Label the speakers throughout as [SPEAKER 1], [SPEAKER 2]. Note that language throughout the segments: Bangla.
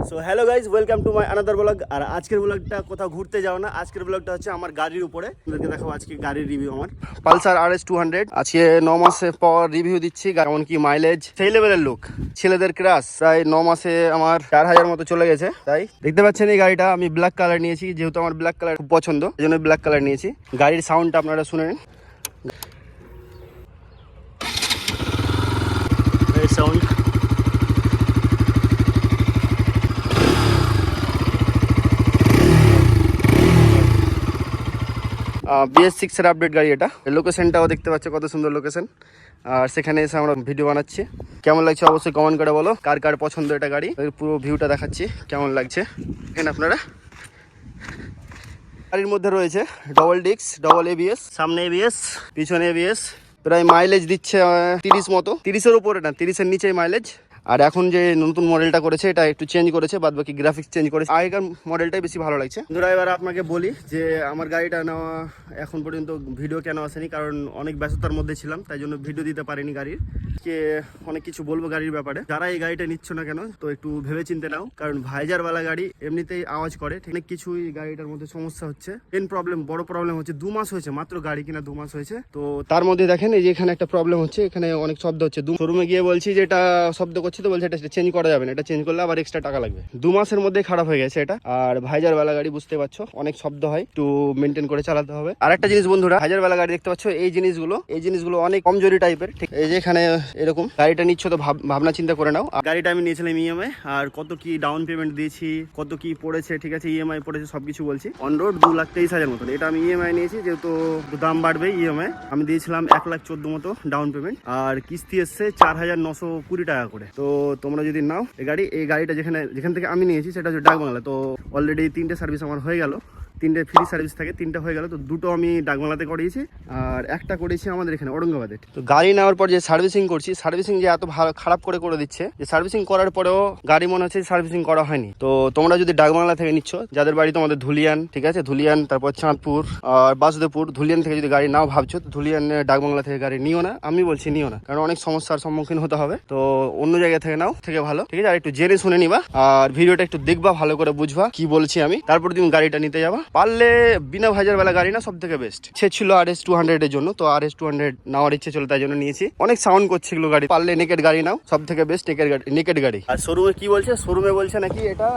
[SPEAKER 1] So hello guys, welcome to my another blog. আর আজকের ব্লগটা কোথাও ঘুরতে যাও না, আজকের ব্লগটা হচ্ছে আমার গাড়ির উপরে। আপনাদেরকে দেখাবো আজকে গাড়ির রিভিউ। আমার পালসার RS 200 আজকে 9 মাসে পর রিভিউ দিচ্ছি। কেমন কি মাইলেজ, সেই লেভেলের লুক। ছেলেদের ক্রাশ, প্রায় 9 মাসে আমার 4000 মতো চলে গেছে। তাই দেখতে পাচ্ছেন এই গাড়িটা আমি ব্ল্যাক কালার নিয়েছি, যেহেতু আমার ব্ল্যাক কালার খুব পছন্দ, এই জন্য ব্ল্যাক কালার নিয়েছি। গাড়ির সাউন্ডটা আপনারা শুনে নিন, এই সাউন্ড। BS6 এর আপডেট গাড়ি এটা। লোকেশনটাও দেখতে পাচ্ছ, কত সুন্দর লোকেশন। আর সেখানে এসে আমরা ভিডিও বানাচ্ছি। কেমন লাগছে অবশ্যই কমেন্ট করে বলো, কার কার পছন্দ এটা গাড়ি। পুরো ভিউটা দেখাচ্ছি কেমন লাগছে। এখানে আপনারা গাড়ির মধ্যে রয়েছে ডবল ডিস্ক, ডবল ABS, সামনে ABS, পিছনে ABS। প্রায় মাইলেজ দিচ্ছে 30 মতো, 30-এর উপরে না, 30-এর নিচেই মাইলেজ। আর এখন যে নতুন মডেলটা করেছে এটা একটু চেঞ্জ করেছে, বাদ বাকি গ্রাফিক্স চেঞ্জ করেছে। আগেকার মডেলটাই বেশি ভালো লাগছে। বন্ধুরা এবার আপনাকে বলি যে আমার গাড়িটা নেওয়া এখন পর্যন্ত ভিডিও কেন আসেনি, কারণ অনেক ব্যস্ততার মধ্যে ছিলাম, তাই জন্য ভিডিও দিতে পারিনি গাড়ির। কে অনেক কিছু বলবো গাড়ির ব্যাপারে। যারা এই গাড়িটা নিচ্ছ না কেন, তো একটু ভেবে চিন্তে নাও, কারণ ভাইজারওয়ালা গাড়ি এমনিতেই আওয়াজ করে। অনেক কিছুই গাড়িটার মধ্যে সমস্যা হচ্ছে। বড় প্রবলেম হচ্ছে 2 মাস হয়েছে মাত্র, গাড়ি কিনা 2 মাস হয়েছে। তো তার মধ্যে দেখেন এই যে এখানে একটা প্রবলেম হচ্ছে, এখানে অনেক শব্দ হচ্ছে। শোরুমে গিয়ে বলছি যে এটা শব্দ করছে, তো বলছে এটা চেঞ্জ করা যাবে না, এটা চেঞ্জ করলে আবার এক্সট্রা টাকা লাগবে। 2 মাসের মধ্যে খারাপ হয়ে গেছে এটা। আর ভাইজারওয়ালা গাড়ি বুঝতে পারছো, অনেক শব্দ হয়, একটু মেনটেন করে চালাতে হবে। আর একটা জিনিস বন্ধুরা, ভাইজারওয়ালা গাড়ি দেখতে পাচ্ছ, এই জিনিসগুলো অনেক কমজোরি টাইপের। ঠিক এই যে এখানে এরকম গাড়িটা নিচ্ছ তো ভাবনা চিন্তা করে নাও। গাড়িটা আমি নিয়েছিলাম EMI, আর কত কি ডাউন পেমেন্ট দিয়েছি, কত কি পড়েছে, ঠিক আছে EMI পড়েছে, সবকিছু বলছি। অন রোড 2,23,000 মতন। এটা আমি EMI নিয়েছি, যেহেতু দাম বাড়বে EMI। আমি দিয়েছিলাম 1,14,000 মতো ডাউন পেমেন্ট, আর কিস্তি এসছে 4,920 টাকা করে। তো তোমরা যদি নাও এই গাড়িটা যেখান থেকে আমি নিয়েছি সেটা হচ্ছে ডাকবাংলা। তো অলরেডি 3টে সার্ভিস আমার হয়ে গেল, 3টে ফ্রি সার্ভিস থাকে, 3টে হয়ে গেল। তো 2টো আমি ডাকবাংলাতে করিয়েছি, আর একটা করেছি আমাদের এখানে ঔরঙ্গাবাদে। তো গাড়ি নেওয়ার পর যে সার্ভিসিং করছি, সার্ভিসিং যে এত খারাপ করে দিচ্ছে, যে সার্ভিসিং করার পরেও গাড়ি মনে হচ্ছে সার্ভিসিং করা হয়নি। তো তোমরা যদি ডাকবাংলা থেকে নিচ্ছ, যাদের বাড়ি তোমাদের ধুলিয়ান, ঠিক আছে, ধুলিয়ান, তারপর চাঁদপুর আর বাসুদেবপুর, ধুলিয়ান থেকে যদি গাড়ি নাও ভাবছো, তো ধুলিয়ান ডাকবাংলা থেকে গাড়ি নিও না। আমি বলছি নিও না, কারণ অনেক সমস্যার সম্মুখীন হতে হবে। তো অন্য জায়গা থেকে নাও, থেকে ভালো, ঠিক আছে। আর একটু জেনে শুনে নিবা, আর ভিডিওটা একটু দেখবা, ভালো করে বুঝবা কি বলছি আমি, তারপর তুমি গাড়িটা নিতে যাবা। পারলে বিনা ভাইজারওয়ালা গাড়ি না, সব থেকে বেস্ট। সে ছিল RS 200 এর জন্য, তো RS 200 নেওয়ার ইচ্ছে ছিল, তাই জন্য নিয়েছি। অনেক সাউন্ড করছে এগুলো গাড়ি, পারলে নেকেড গাড়ি নাও, সব থেকে বেস্ট নেকেড গাড়ি। আর শোরুমে কি বলছে, শোরুমে বলছে নাকি এটা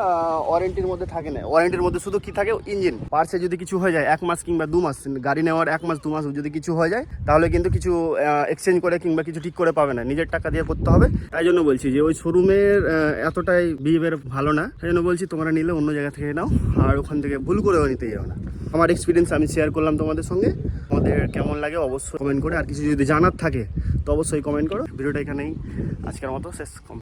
[SPEAKER 1] ওয়ারেন্টির মধ্যে থাকে না। ওয়ারেন্টির মধ্যে শুধু কি থাকে, ইঞ্জিন পার্টসে যদি কিছু হয়ে যায় 1 মাস কিংবা 2 মাস, গাড়ি নেওয়ার 1 মাস 2 মাস যদি কিছু হয়ে যায়, তাহলে কিন্তু কিছু এক্সচেঞ্জ করে কিংবা কিছু ঠিক করে পাবে না, নিজের টাকা দিয়ে করতে হবে। তাই জন্য বলছি যে ওই শোরুমের এতটাই বিহেভিয়ার ভালো না, তাই জন্য বলছি তোমরা নিলে অন্য জায়গা থেকে নাও, আর ওখান থেকে ভুল করেও নিতে যাও না। আমার এক্সপিরিয়েন্স আমি শেয়ার করলাম তোমাদের সঙ্গে। তোমাদের কেমন লাগে অবশ্যই কমেন্ট করে, আর কিছু যদি জানার থাকে তো অবশ্যই কমেন্ট করো। ভিডিওটা এখানেই আজকের মতো শেষ।